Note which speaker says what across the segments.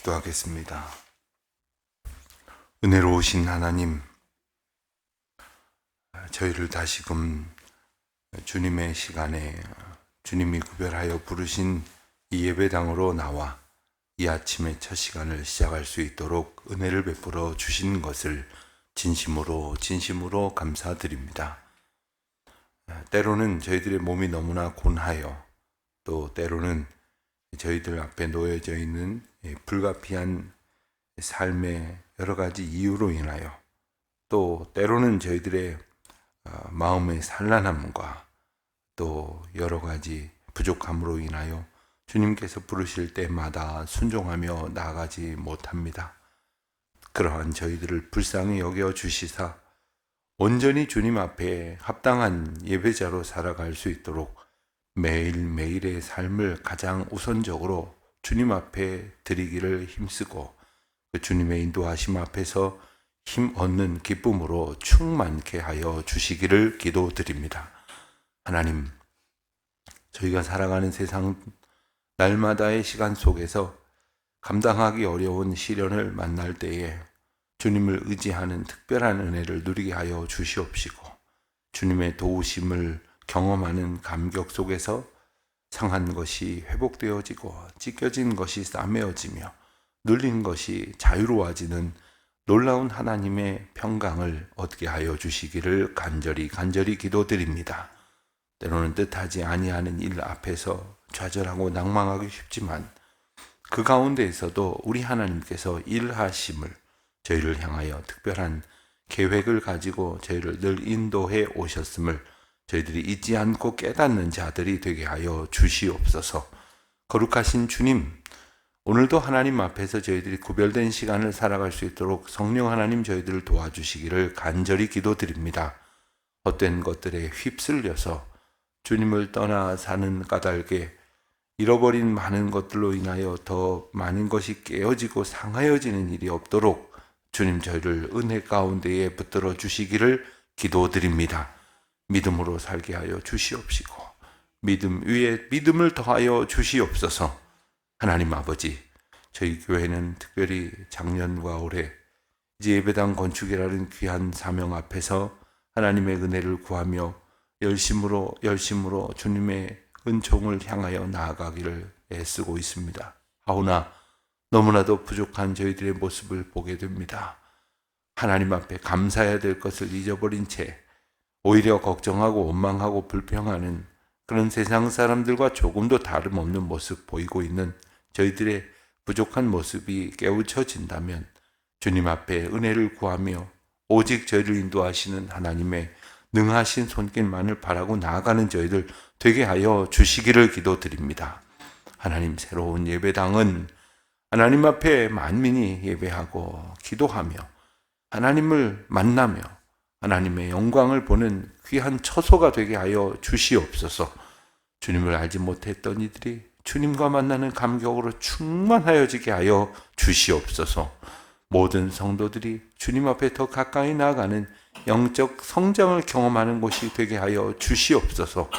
Speaker 1: 기도하겠습니다. 은혜로우신 하나님, 저희를 다시금 주님의 시간에 주님이 구별하여 부르신 이 예배당으로 나와 이 아침의 첫 시간을 시작할 수 있도록 은혜를 베풀어 주신 것을 진심으로 감사드립니다. 때로는 저희들의 몸이 너무나 곤하여, 또 때로는 저희들 앞에 놓여져 있는 불가피한 삶의 여러 가지 이유로 인하여, 또 때로는 저희들의 마음의 산란함과 또 여러 가지 부족함으로 인하여 주님께서 부르실 때마다 순종하며 나아가지 못합니다. 그러한 저희들을 불쌍히 여겨 주시사 온전히 주님 앞에 합당한 예배자로 살아갈 수 있도록 매일매일의 삶을 가장 우선적으로 주님 앞에 드리기를 힘쓰고, 그 주님의 인도하심 앞에서 힘 얻는 기쁨으로 충만케 하여 주시기를 기도드립니다. 하나님, 저희가 살아가는 세상 날마다의 시간 속에서 감당하기 어려운 시련을 만날 때에 주님을 의지하는 특별한 은혜를 누리게 하여 주시옵시고, 주님의 도우심을 경험하는 감격 속에서 상한 것이 회복되어지고 찢겨진 것이 싸매어지며 눌린 것이 자유로워지는 놀라운 하나님의 평강을 얻게 하여 주시기를 간절히 기도드립니다. 때로는 뜻하지 아니하는 일 앞에서 좌절하고 낭망하기 쉽지만 그 가운데에서도 우리 하나님께서 일하심을, 저희를 향하여 특별한 계획을 가지고 저희를 늘 인도해 오셨음을 저희들이 잊지 않고 깨닫는 자들이 되게 하여 주시옵소서. 거룩하신 주님, 오늘도 하나님 앞에서 저희들이 구별된 시간을 살아갈 수 있도록 성령 하나님 저희들을 도와주시기를 간절히 기도드립니다. 헛된 것들에 휩쓸려서 주님을 떠나 사는 까닭에 잃어버린 많은 것들로 인하여 더 많은 것이 깨어지고 상하여지는 일이 없도록 주님 저희를 은혜 가운데에 붙들어 주시기를 기도드립니다. 믿음으로 살게 하여 주시옵시고 믿음 위에 믿음을 더하여 주시옵소서. 하나님 아버지, 저희 교회는 특별히 작년과 올해 이제 예배당 건축이라는 귀한 사명 앞에서 하나님의 은혜를 구하며 열심으로 주님의 은총을 향하여 나아가기를 애쓰고 있습니다. 하오나 너무나도 부족한 저희들의 모습을 보게 됩니다. 하나님 앞에 감사해야 될 것을 잊어버린 채 오히려 걱정하고 원망하고 불평하는 그런 세상 사람들과 조금도 다름없는 모습 보이고 있는 저희들의 부족한 모습이 깨우쳐진다면 주님 앞에 은혜를 구하며 오직 저희를 인도하시는 하나님의 능하신 손길만을 바라고 나아가는 저희들 되게 하여 주시기를 기도드립니다. 하나님, 새로운 예배당은 하나님 앞에 만민이 예배하고 기도하며 하나님을 만나며 하나님의 영광을 보는 귀한 처소가 되게 하여 주시옵소서. 주님을 알지 못했던 이들이 주님과 만나는 감격으로 충만하여지게 하여 주시옵소서. 모든 성도들이 주님 앞에 더 가까이 나아가는 영적 성장을 경험하는 곳이 되게 하여 주시옵소서.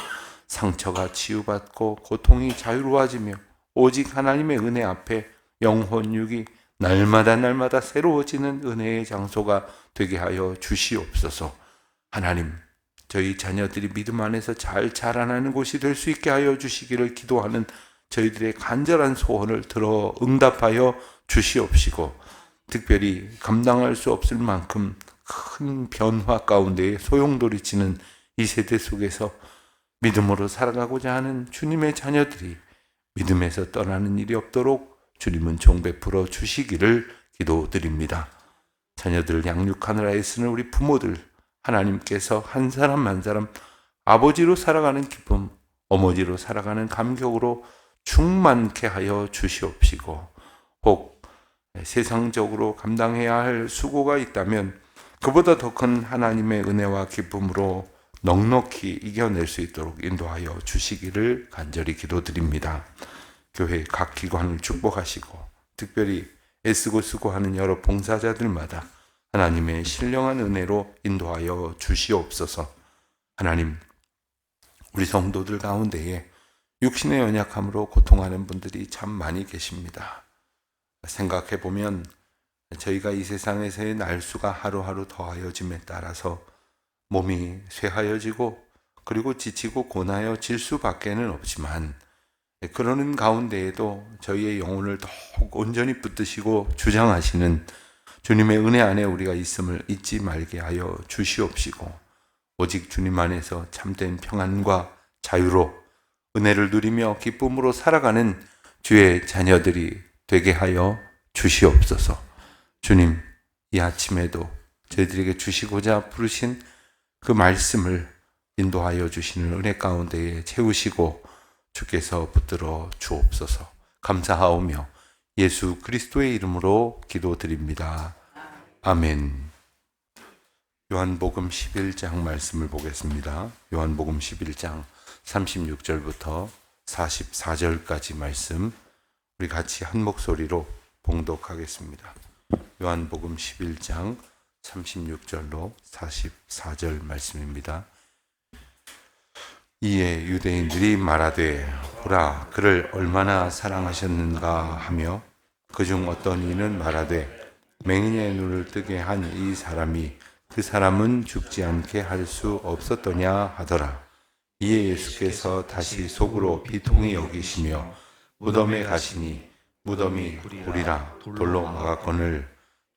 Speaker 1: 상처가 치유받고 고통이 자유로워지며 오직 하나님의 은혜 앞에 영혼 육이 날마다 새로워지는 은혜의 장소가 되게 하여 주시옵소서. 하나님, 저희 자녀들이 믿음 안에서 잘 자라나는 곳이 될 수 있게 하여 주시기를 기도하는 저희들의 간절한 소원을 들어 응답하여 주시옵시고, 특별히 감당할 수 없을 만큼 큰 변화 가운데 소용돌이치는 이 세대 속에서 믿음으로 살아가고자 하는 주님의 자녀들이 믿음에서 떠나는 일이 없도록 주님은 종베풀어 주시기를 기도드립니다. 자녀들을 양육하느라 애쓰는 우리 부모들, 하나님께서 한 사람 한 사람 아버지로 살아가는 기쁨, 어머니로 살아가는 감격으로 충만케 하여 주시옵시고, 혹 세상적으로 감당해야 할 수고가 있다면 그보다 더 큰 하나님의 은혜와 기쁨으로 넉넉히 이겨낼 수 있도록 인도하여 주시기를 간절히 기도드립니다. 교회 각 기관을 축복하시고 특별히 애쓰고 수고하는 여러 봉사자들마다 하나님의 신령한 은혜로 인도하여 주시옵소서. 하나님, 우리 성도들 가운데에 육신의 연약함으로 고통하는 분들이 참 많이 계십니다. 생각해 보면 저희가 이 세상에서의 날수가 하루하루 더하여짐에 따라서 몸이 쇠하여지고 그리고 지치고 고나여질 수밖에는 없지만, 그러는 가운데에도 저희의 영혼을 더욱 온전히 붙드시고 주장하시는 주님의 은혜 안에 우리가 있음을 잊지 말게 하여 주시옵시고, 오직 주님 안에서 참된 평안과 자유로 은혜를 누리며 기쁨으로 살아가는 주의 자녀들이 되게 하여 주시옵소서. 주님, 이 아침에도 저희들에게 주시고자 부르신 그 말씀을 인도하여 주시는 은혜 가운데에 채우시고 주께서 붙들어 주옵소서. 감사하오며 예수 그리스도의 이름으로 기도드립니다. 아멘. 요한복음 11장 말씀을 보겠습니다. 요한복음 11장 36절부터 44절까지 말씀 우리 같이 한 목소리로 봉독하겠습니다. 요한복음 11장 36절로 44절 말씀입니다. 이에 유대인들이 말하되 보라 그를 얼마나 사랑하셨는가 하며 그중 어떤 이는 말하되 맹인의 눈을 뜨게 한 이 사람이 그 사람은 죽지 않게 할 수 없었더냐 하더라. 이에 예수께서 다시 속으로 비통히 여기시며 무덤에 가시니 무덤이 불이라 돌로 막았거늘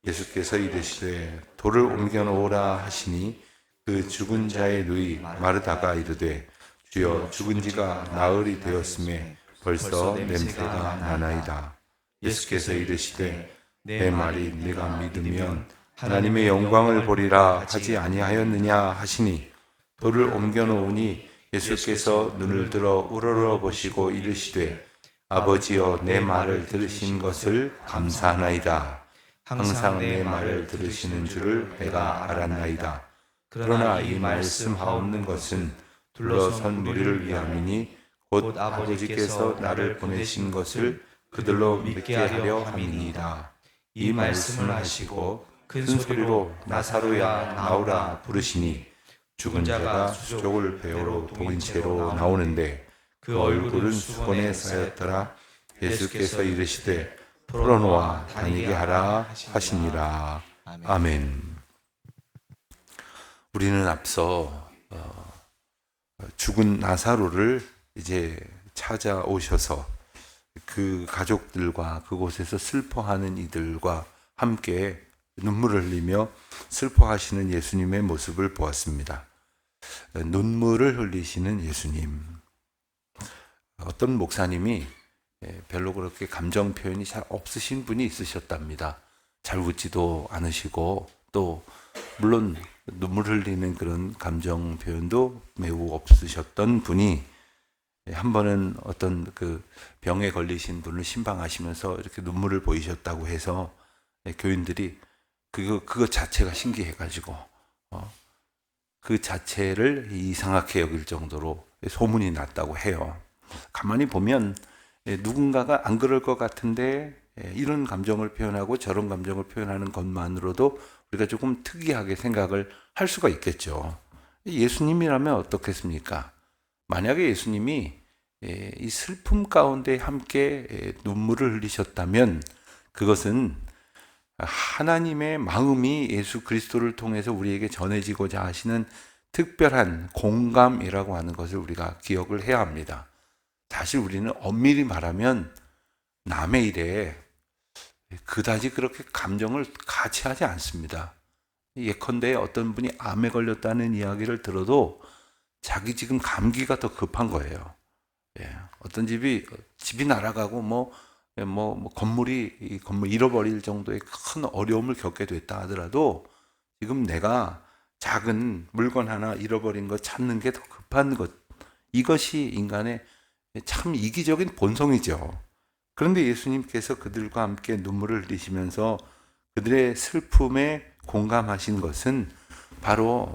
Speaker 1: 예수께서 이르시되 돌을 옮겨 놓으라 하시니 그 죽은 자의 누이 마르다가 이르되 주여 죽은 지가 나흘이 되었음에 벌써 냄새가 나나이다. 예수께서 이르시되 내 말이 네가 믿으면 하나님의 영광을 보리라 하지 아니하였느냐 하시니 돌을 옮겨 놓으니 예수께서 눈을 들어 우러러 보시고 이르시되 아버지여 내 말을 들으신 것을 감사하나이다. 항상 내 말을 들으시는 줄을 내가 알았나이다. 그러나 이 말씀하옵는 것은 둘러선 무리를 위함이니 곧 아버지께서 나를 보내신 것을 그들로 믿게 하려 함이니이다. 이 말씀을 하시고 큰 소리로 나사로야 나오라 부르시니 죽은 자가 수족을 배우러 동인 채로 나오는데 그 얼굴은 수건에 쌓였더라. 예수께서 이르시되 풀어놓아 다니게 하라 하시니라. 아멘. 우리는 앞서 죽은 나사로를 이제 찾아오셔서 그 가족들과 그곳에서 슬퍼하는 이들과 함께 눈물을 흘리며 슬퍼하시는 예수님의 모습을 보았습니다. 눈물을 흘리시는 예수님. 어떤 목사님이 별로 그렇게 감정 표현이 잘 없으신 분이 있으셨답니다. 잘 웃지도 않으시고 또 물론 눈물 흘리는 그런 감정 표현도 매우 없으셨던 분이 한 번은 어떤 그 병에 걸리신 분을 신방하시면서 이렇게 눈물을 보이셨다고 해서 교인들이 그거 자체가 신기해가지고 그 자체를 이상하게 여길 정도로 소문이 났다고 해요. 가만히 보면 누군가가 안 그럴 것 같은데 이런 감정을 표현하고 저런 감정을 표현하는 것만으로도 우리가 조금 특이하게 생각을 할 수가 있겠죠. 예수님이라면 어떻겠습니까? 만약에 예수님이 이 슬픔 가운데 함께 눈물을 흘리셨다면 그것은 하나님의 마음이 예수 그리스도를 통해서 우리에게 전해지고자 하시는 특별한 공감이라고 하는 것을 우리가 기억을 해야 합니다. 사실 우리는 엄밀히 말하면 남의 일에 그다지 그렇게 감정을 같이 하지 않습니다. 예컨대 어떤 분이 암에 걸렸다는 이야기를 들어도 자기 지금 감기가 더 급한 거예요. 어떤 집이 날아가고 건물 잃어버릴 정도의 큰 어려움을 겪게 됐다 하더라도 지금 내가 작은 물건 하나 잃어버린 거 찾는 게 더 급한 것, 이것이 인간의 참 이기적인 본성이죠. 그런데 예수님께서 그들과 함께 눈물을 흘리시면서 그들의 슬픔에 공감하신 것은 바로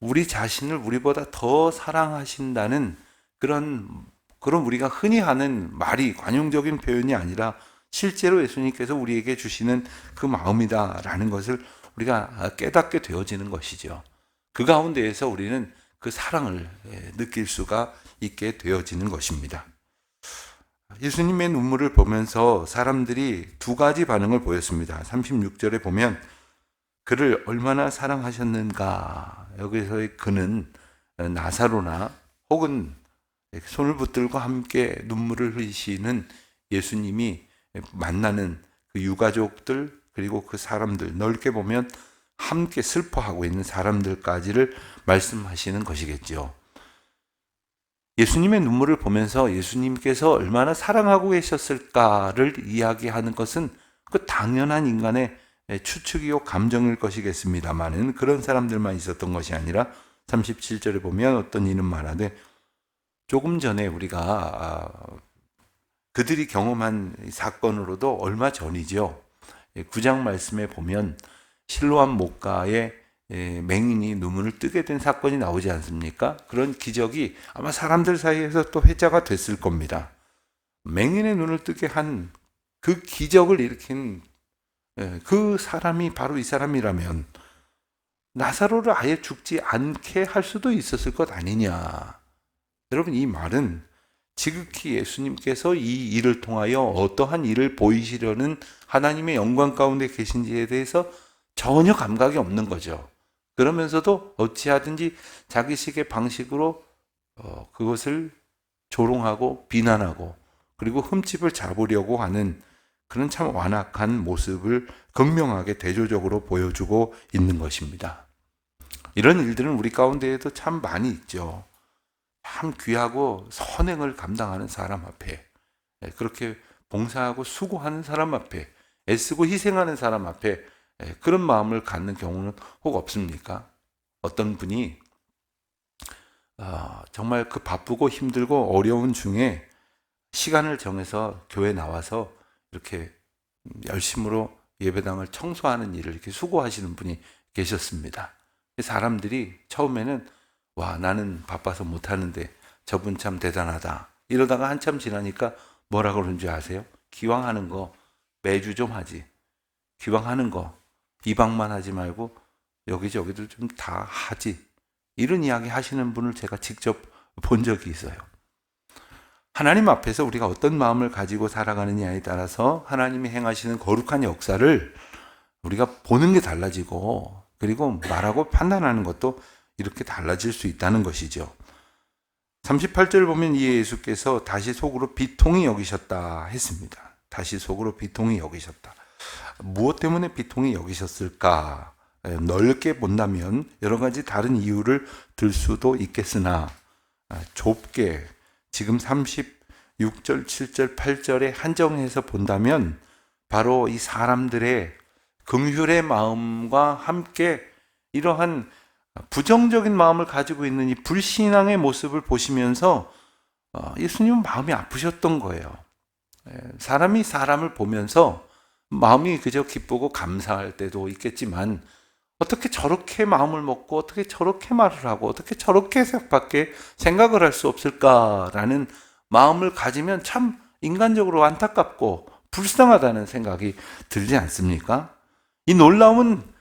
Speaker 1: 우리 자신을 우리보다 더 사랑하신다는 그런 우리가 흔히 하는 말이 관용적인 표현이 아니라 실제로 예수님께서 우리에게 주시는 그 마음이다라는 것을 우리가 깨닫게 되어지는 것이죠. 그 가운데에서 우리는 그 사랑을 느낄 수가 있게 되어지는 것입니다. 예수님의 눈물을 보면서 사람들이 두 가지 반응을 보였습니다. 36절에 보면 그를 얼마나 사랑하셨는가. 여기서의 그는 나사로나 혹은 손을 붙들고 함께 눈물을 흘리시는 예수님이 만나는 그 유가족들 그리고 그 사람들, 넓게 보면 함께 슬퍼하고 있는 사람들까지를 말씀하시는 것이겠죠. 예수님의 눈물을 보면서 예수님께서 얼마나 사랑하고 계셨을까를 이야기하는 것은 그 당연한 인간의 추측이요 감정일 것이겠습니다만은 그런 사람들만 있었던 것이 아니라 37절에 보면 어떤 이는 말하되 조금 전에 우리가 그들이 경험한 사건으로도 얼마 전이죠. 9장 말씀에 보면 실로암 목가에 맹인이 눈물을 뜨게 된 사건이 나오지 않습니까? 그런 기적이 아마 사람들 사이에서 또 회자가 됐을 겁니다. 맹인의 눈을 뜨게 한 그 기적을 일으킨 그 사람이 바로 이 사람이라면 나사로를 아예 죽지 않게 할 수도 있었을 것 아니냐. 여러분, 이 말은 지극히 예수님께서 이 일을 통하여 어떠한 일을 보이시려는 하나님의 영광 가운데 계신지에 대해서 전혀 감각이 없는 거죠. 그러면서도 어찌하든지 자기식의 방식으로 그것을 조롱하고 비난하고 그리고 흠집을 잡으려고 하는 그런 참 완악한 모습을 극명하게 대조적으로 보여주고 있는 것입니다. 이런 일들은 우리 가운데에도 참 많이 있죠. 참 귀하고 선행을 감당하는 사람 앞에, 그렇게 봉사하고 수고하는 사람 앞에, 애쓰고 희생하는 사람 앞에 그런 마음을 갖는 경우는 혹 없습니까? 어떤 분이 정말 그 바쁘고 힘들고 어려운 중에 시간을 정해서 교회에 나와서 이렇게 열심으로 예배당을 청소하는 일을 이렇게 수고하시는 분이 계셨습니다. 사람들이 처음에는 와, 나는 바빠서 못하는데 저분 참 대단하다. 이러다가 한참 지나니까 뭐라 그러는 줄 아세요? 기왕 하는 거 매주 좀 하지. 기왕 하는 거 비방만 하지 말고 여기저기도 좀 다 하지. 이런 이야기 하시는 분을 제가 직접 본 적이 있어요. 하나님 앞에서 우리가 어떤 마음을 가지고 살아가느냐에 따라서 하나님이 행하시는 거룩한 역사를 우리가 보는 게 달라지고 그리고 말하고 판단하는 것도 이렇게 달라질 수 있다는 것이죠. 38절 보면 이 예수께서 다시 속으로 비통히 여기셨다 했습니다. 다시 속으로 비통히 여기셨다. 무엇 때문에 비통히 여기셨을까? 넓게 본다면 여러 가지 다른 이유를 들 수도 있겠으나 좁게 지금 36절, 7절, 8절에 한정해서 본다면 바로 이 사람들의 긍휼의 마음과 함께 이러한 부정적인 마음을 가지고 있는 이 불신앙의 모습을 보시면서 예수님은 마음이 아프셨던 거예요. 사람이 사람을 보면서 마음이 그저 기쁘고 감사할 때도 있겠지만 어떻게 저렇게 마음을 먹고 어떻게 저렇게 말을 하고 어떻게 저렇게 밖에 생각을 할 수 없을까라는 마음을 가지면 참 인간적으로 안타깝고 불쌍하다는 생각이 들지 않습니까? 이 놀라운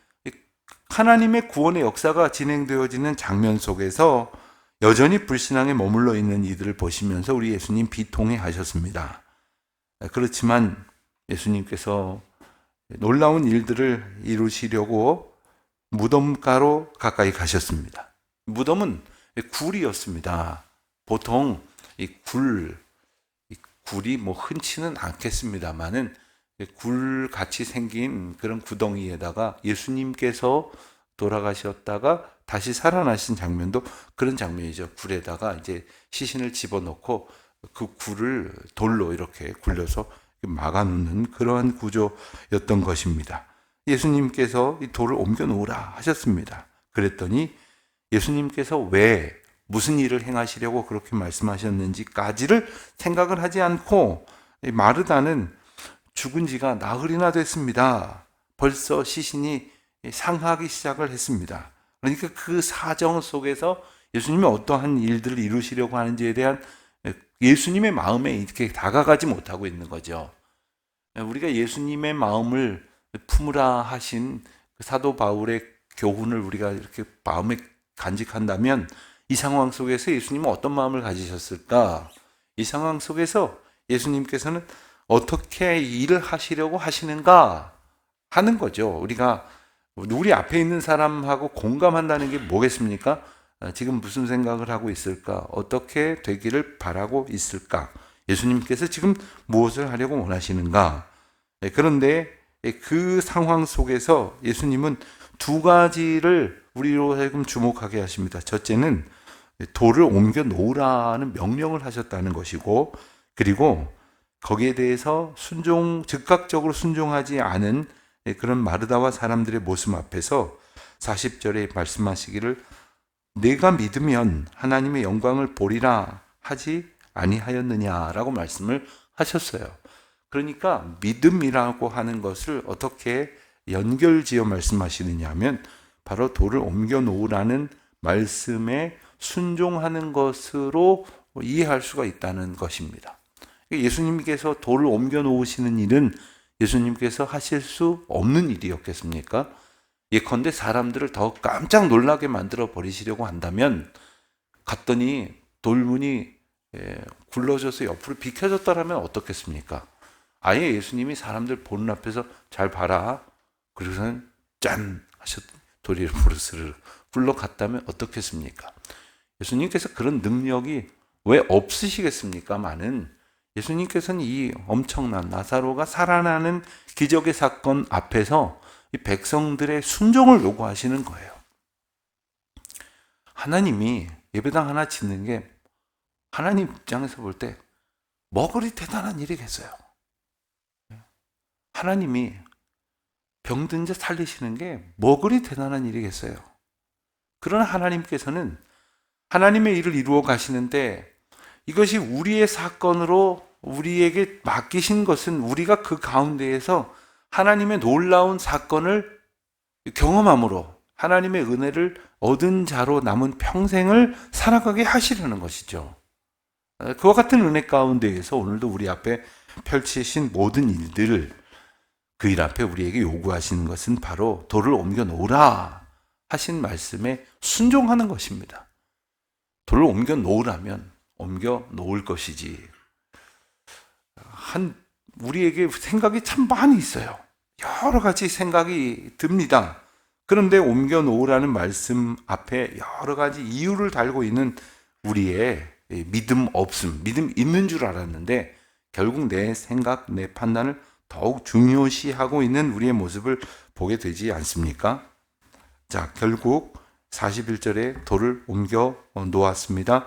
Speaker 1: 하나님의 구원의 역사가 진행되어지는 장면 속에서 여전히 불신앙에 머물러 있는 이들을 보시면서 우리 예수님 비통해 하셨습니다. 그렇지만 예수님께서 놀라운 일들을 이루시려고 무덤가로 가까이 가셨습니다. 무덤은 굴이었습니다. 보통 이 굴이 뭐 흔치는 않겠습니다만은 굴같이 생긴 그런 구덩이에다가 예수님께서 돌아가셨다가 다시 살아나신 장면도 그런 장면이죠. 굴에다가 이제 시신을 집어넣고 그 굴을 돌로 이렇게 굴려서 막아놓는 그러한 구조였던 것입니다. 예수님께서 이 돌을 옮겨 놓으라 하셨습니다. 그랬더니 예수님께서 왜 무슨 일을 행하시려고 그렇게 말씀하셨는지까지를 생각을 하지 않고 마르다는 죽은 지가 나흘이나 됐습니다. 벌써 시신이 상하기 시작을 했습니다. 그러니까 그 사정 속에서 예수님이 어떠한 일들을 이루시려고 하는지에 대한 예수님의 마음에 이렇게 다가가지 못하고 있는 거죠. 우리가 예수님의 마음을 품으라 하신 사도 바울의 교훈을 우리가 이렇게 마음에 간직한다면 이 상황 속에서 예수님은 어떤 마음을 가지셨을까? 이 상황 속에서 예수님께서는 어떻게 일을 하시려고 하시는가 하는 거죠. 우리가 우리 앞에 있는 사람하고 공감한다는 게 뭐겠습니까? 지금 무슨 생각을 하고 있을까? 어떻게 되기를 바라고 있을까? 예수님께서 지금 무엇을 하려고 원하시는가? 그런데 그 상황 속에서 예수님은 두 가지를 우리로 하여금 주목하게 하십니다. 첫째는 돌을 옮겨 놓으라는 명령을 하셨다는 것이고, 그리고 거기에 대해서 즉각적으로 순종하지 않은 그런 마르다와 사람들의 모습 앞에서 40절에 말씀하시기를 내가 믿으면 하나님의 영광을 보리라 하지 아니하였느냐라고 말씀을 하셨어요. 그러니까 믿음이라고 하는 것을 어떻게 연결지어 말씀하시느냐 하면 바로 돌을 옮겨 놓으라는 말씀에 순종하는 것으로 이해할 수가 있다는 것입니다. 예수님께서 돌을 옮겨 놓으시는 일은 예수님께서 하실 수 없는 일이었겠습니까? 예컨대 사람들을 더 깜짝 놀라게 만들어 버리시려고 한다면 갔더니 돌문이 굴러져서 옆으로 비켜졌다라면 어떻겠습니까? 아예 예수님이 사람들 보는 앞에서 잘 봐라. 그러고서는 짠 하셨 돌이 부르스르 굴러갔다면 어떻겠습니까? 예수님께서 그런 능력이 왜 없으시겠습니까? 많은 예수님께서는 이 엄청난 나사로가 살아나는 기적의 사건 앞에서 이 백성들의 순종을 요구하시는 거예요. 하나님이 예배당 하나 짓는 게 하나님 입장에서 볼 때 뭐 그리 대단한 일이겠어요. 하나님이 병든 자 살리시는 게 뭐 그리 대단한 일이겠어요. 그러나 하나님께서는 하나님의 일을 이루어 가시는데 이것이 우리의 사건으로 우리에게 맡기신 것은 우리가 그 가운데에서 하나님의 놀라운 사건을 경험함으로 하나님의 은혜를 얻은 자로 남은 평생을 살아가게 하시려는 것이죠. 그와 같은 은혜 가운데에서 오늘도 우리 앞에 펼치신 모든 일들을 그 일 앞에 우리에게 요구하시는 것은 바로 돌을 옮겨 놓으라 하신 말씀에 순종하는 것입니다. 돌을 옮겨 놓으라면 옮겨 놓을 것이지. 우리에게 생각이 참 많이 있어요. 여러 가지 생각이 듭니다. 그런데 옮겨 놓으라는 말씀 앞에 여러 가지 이유를 달고 있는 우리의 믿음 없음, 믿음 있는 줄 알았는데 결국 내 생각, 내 판단을 더욱 중요시하고 있는 우리의 모습을 보게 되지 않습니까? 자, 결국 41절에 돌을 옮겨 놓았습니다.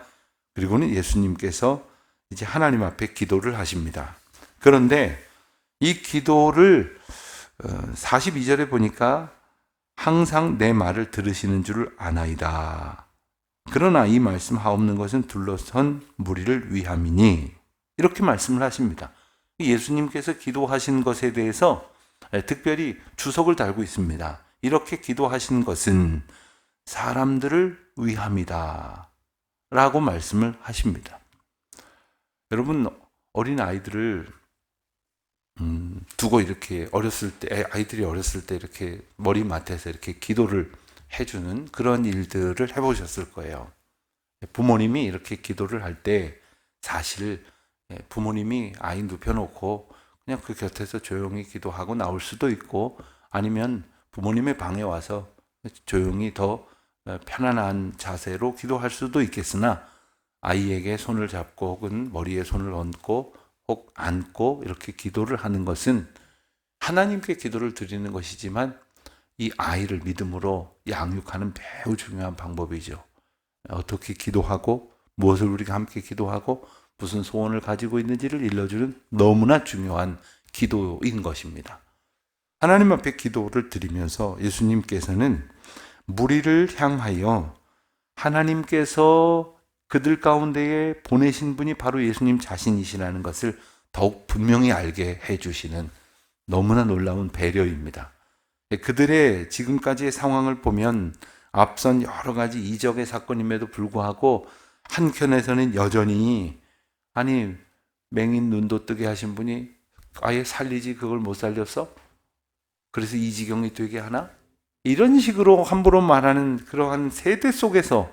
Speaker 1: 그리고는 예수님께서 이제 하나님 앞에 기도를 하십니다. 그런데 이 기도를 42절에 보니까 항상 내 말을 들으시는 줄 아나이다. 그러나 이 말씀 하옵는 것은 둘러선 무리를 위함이니 이렇게 말씀을 하십니다. 예수님께서 기도하신 것에 대해서 특별히 주석을 달고 있습니다. 이렇게 기도하신 것은 사람들을 위함이다 라고 말씀을 하십니다. 여러분, 어린 아이들을 두고 이렇게 아이들이 어렸을 때 이렇게 머리맡에서 이렇게 기도를 해주는 그런 일들을 해보셨을 거예요. 부모님이 이렇게 기도를 할 때 사실 부모님이 아이 눕혀놓고 그냥 그 곁에서 조용히 기도하고 나올 수도 있고 아니면 부모님의 방에 와서 조용히 더 편안한 자세로 기도할 수도 있겠으나 아이에게 손을 잡고 혹은 머리에 손을 얹고 혹 안고 이렇게 기도를 하는 것은 하나님께 기도를 드리는 것이지만 이 아이를 믿음으로 양육하는 매우 중요한 방법이죠. 어떻게 기도하고 무엇을 우리가 함께 기도하고 무슨 소원을 가지고 있는지를 일러주는 너무나 중요한 기도인 것입니다. 하나님 앞에 기도를 드리면서 예수님께서는 무리를 향하여 하나님께서 그들 가운데에 보내신 분이 바로 예수님 자신이시라는 것을 더욱 분명히 알게 해주시는 너무나 놀라운 배려입니다. 그들의 지금까지의 상황을 보면 앞선 여러 가지 이적의 사건임에도 불구하고 한켠에서는 여전히 맹인 눈도 뜨게 하신 분이 아예 살리지 그걸 못 살렸어? 그래서 이 지경이 되게 하나? 이런 식으로 함부로 말하는 그러한 세대 속에서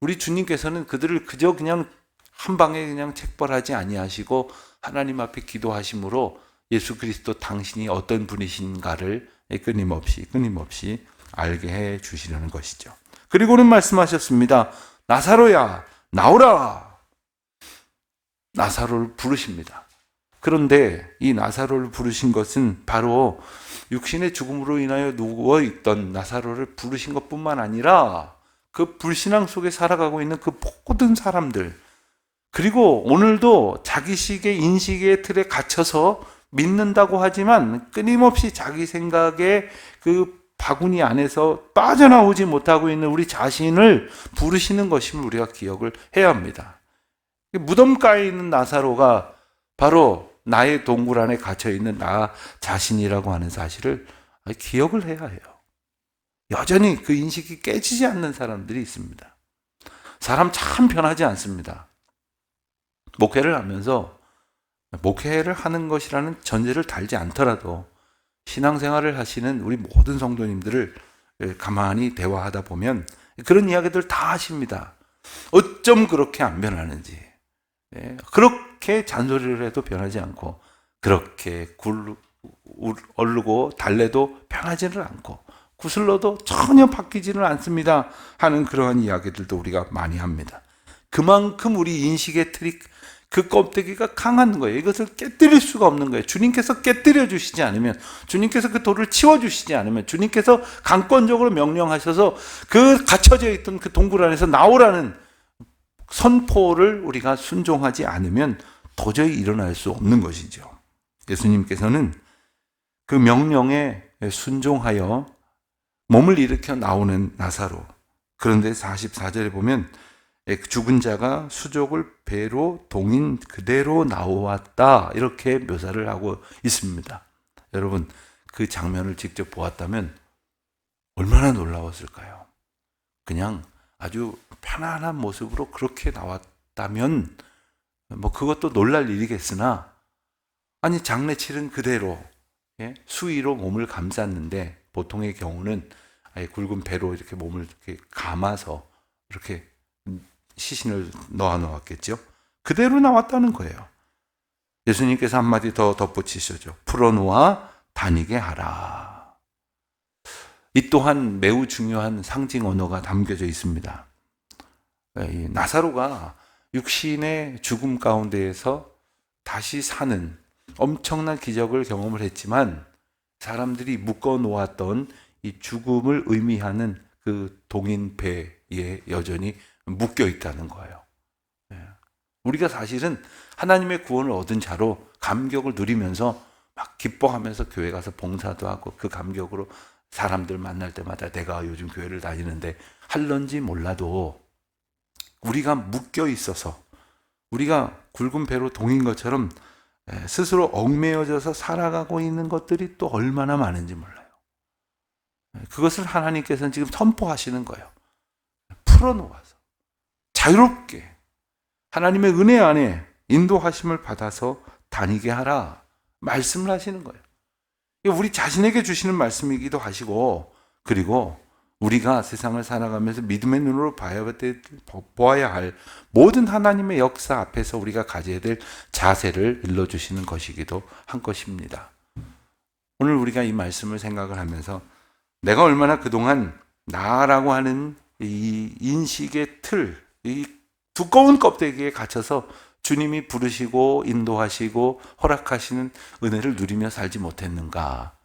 Speaker 1: 우리 주님께서는 그들을 그저 그냥 한 방에 그냥 책벌하지 아니하시고 하나님 앞에 기도하심으로 예수 그리스도 당신이 어떤 분이신가를 끊임없이 알게 해 주시려는 것이죠. 그리고는 말씀하셨습니다. 나사로야, 나오라. 나사로를 부르십니다. 그런데 이 나사로를 부르신 것은 바로 육신의 죽음으로 인하여 누워있던 나사로를 부르신 것뿐만 아니라 그 불신앙 속에 살아가고 있는 그 모든 사람들, 그리고 오늘도 자기식의 인식의 틀에 갇혀서 믿는다고 하지만 끊임없이 자기 생각의 그 바구니 안에서 빠져나오지 못하고 있는 우리 자신을 부르시는 것임을 우리가 기억을 해야 합니다. 무덤가에 있는 나사로가 바로 나의 동굴 안에 갇혀있는 나 자신이라고 하는 사실을 기억을 해야 해요. 여전히 그 인식이 깨지지 않는 사람들이 있습니다. 사람 참 변하지 않습니다. 목회를 하면서 목회를 하는 것이라는 전제를 달지 않더라도 신앙생활을 하시는 우리 모든 성도님들을 가만히 대화하다 보면 그런 이야기들 다 하십니다. 어쩜 그렇게 안 변하는지, 그렇게 잔소리를 해도 변하지 않고, 그렇게 얼르고 달래도 변하지를 않고, 구슬러도 전혀 바뀌지는 않습니다 하는 그러한 이야기들도 우리가 많이 합니다. 그만큼 우리 인식의 틀이, 그 껍데기가 강한 거예요. 이것을 깨뜨릴 수가 없는 거예요. 주님께서 깨뜨려 주시지 않으면, 주님께서 그 돌을 치워 주시지 않으면, 주님께서 강권적으로 명령하셔서 그 갇혀져 있던 그 동굴 안에서 나오라는 선포를 우리가 순종하지 않으면 도저히 일어날 수 없는 것이죠. 예수님께서는 그 명령에 순종하여 몸을 일으켜 나오는 나사로, 그런데 44절에 보면 죽은 자가 수족을 배로 동인 그대로 나왔다, 이렇게 묘사를 하고 있습니다. 여러분, 그 장면을 직접 보았다면 얼마나 놀라웠을까요? 그냥 아주 편안한 모습으로 그렇게 나왔다면 그것도 놀랄 일이겠으나, 아니 장례치른 그대로 수의로 몸을 감쌌는데, 보통의 경우는 아예 굵은 배로 이렇게 몸을 이렇게 감아서 이렇게 시신을 넣어 놓았겠죠. 그대로 나왔다는 거예요. 예수님께서 한마디 더 덧붙이시죠. 풀어놓아 다니게 하라. 이 또한 매우 중요한 상징 언어가 담겨져 있습니다. 나사로가 육신의 죽음 가운데에서 다시 사는 엄청난 기적을 경험을 했지만, 사람들이 묶어 놓았던 이 죽음을 의미하는 그 동인 배에 여전히 묶여 있다는 거예요. 우리가 사실은 하나님의 구원을 얻은 자로 감격을 누리면서 막 기뻐하면서 교회 가서 봉사도 하고, 그 감격으로 사람들 만날 때마다 내가 요즘 교회를 다니는데 할런지 몰라도, 우리가 묶여 있어서 우리가 굵은 배로 동인 것처럼 스스로 얽매여져서 살아가고 있는 것들이 또 얼마나 많은지 몰라요. 그것을 하나님께서는 지금 선포하시는 거예요. 풀어놓아서 자유롭게 하나님의 은혜 안에 인도하심을 받아서 다니게 하라 말씀을 하시는 거예요. 우리 자신에게 주시는 말씀이기도 하시고, 그리고 우리가 세상을 살아가면서 믿음의 눈으로 보아야 할 모든 하나님의 역사 앞에서 우리가 가져야 될 자세를 일러주시는 것이기도 한 것입니다. 오늘 우리가 이 말씀을 생각을 하면서 내가 얼마나 그동안 나라고 하는 이 인식의 틀, 이 두꺼운 껍데기에 갇혀서 주님이 부르시고 인도하시고 허락하시는 은혜를 누리며 살지 못했는가.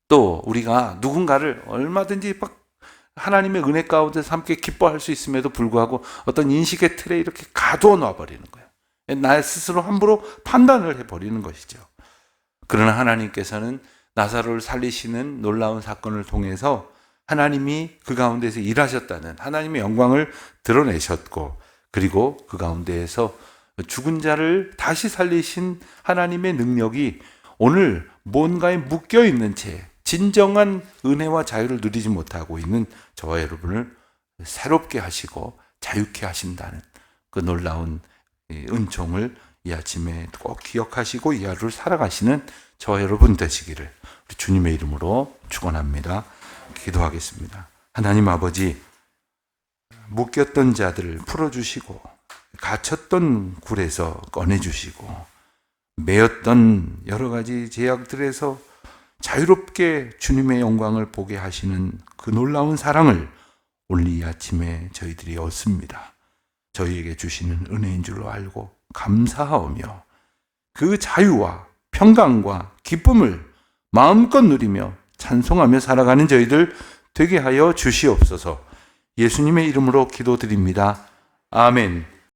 Speaker 1: 또 우리가 누군가를 얼마든지 하나님의 은혜 가운데서 함께 기뻐할 수 있음에도 불구하고 어떤 인식의 틀에 이렇게 가두어 놔버리는 거예요. 나 스스로 함부로 판단을 해버리는 것이죠. 그러나 하나님께서는 나사로를 살리시는 놀라운 사건을 통해서 하나님이 그 가운데서 일하셨다는 하나님의 영광을 드러내셨고, 그리고 그 가운데에서 죽은 자를 다시 살리신 하나님의 능력이 오늘 뭔가에 묶여있는 채 진정한 은혜와 자유를 누리지 못하고 있는 저와 여러분을 새롭게 하시고 자유케 하신다는 그 놀라운 은총을 이 아침에 꼭 기억하시고 이 하루를 살아가시는 저와 여러분 되시기를 우리 주님의 이름으로 축원합니다. 기도하겠습니다. 하나님 아버지, 묶였던 자들을 풀어주시고 갇혔던 굴에서 꺼내주시고 매였던 여러 가지 제약들에서 자유롭게 주님의 영광을 보게 하시는 그 놀라운 사랑을 오늘 이 아침에 저희들이 얻습니다. 저희에게 주시는 은혜인 줄로 알고 감사하오며 그 자유와 평강과 기쁨을 마음껏 누리며 찬송하며 살아가는 저희들 되게 하여 주시옵소서. 예수님의 이름으로 기도드립니다. 아멘.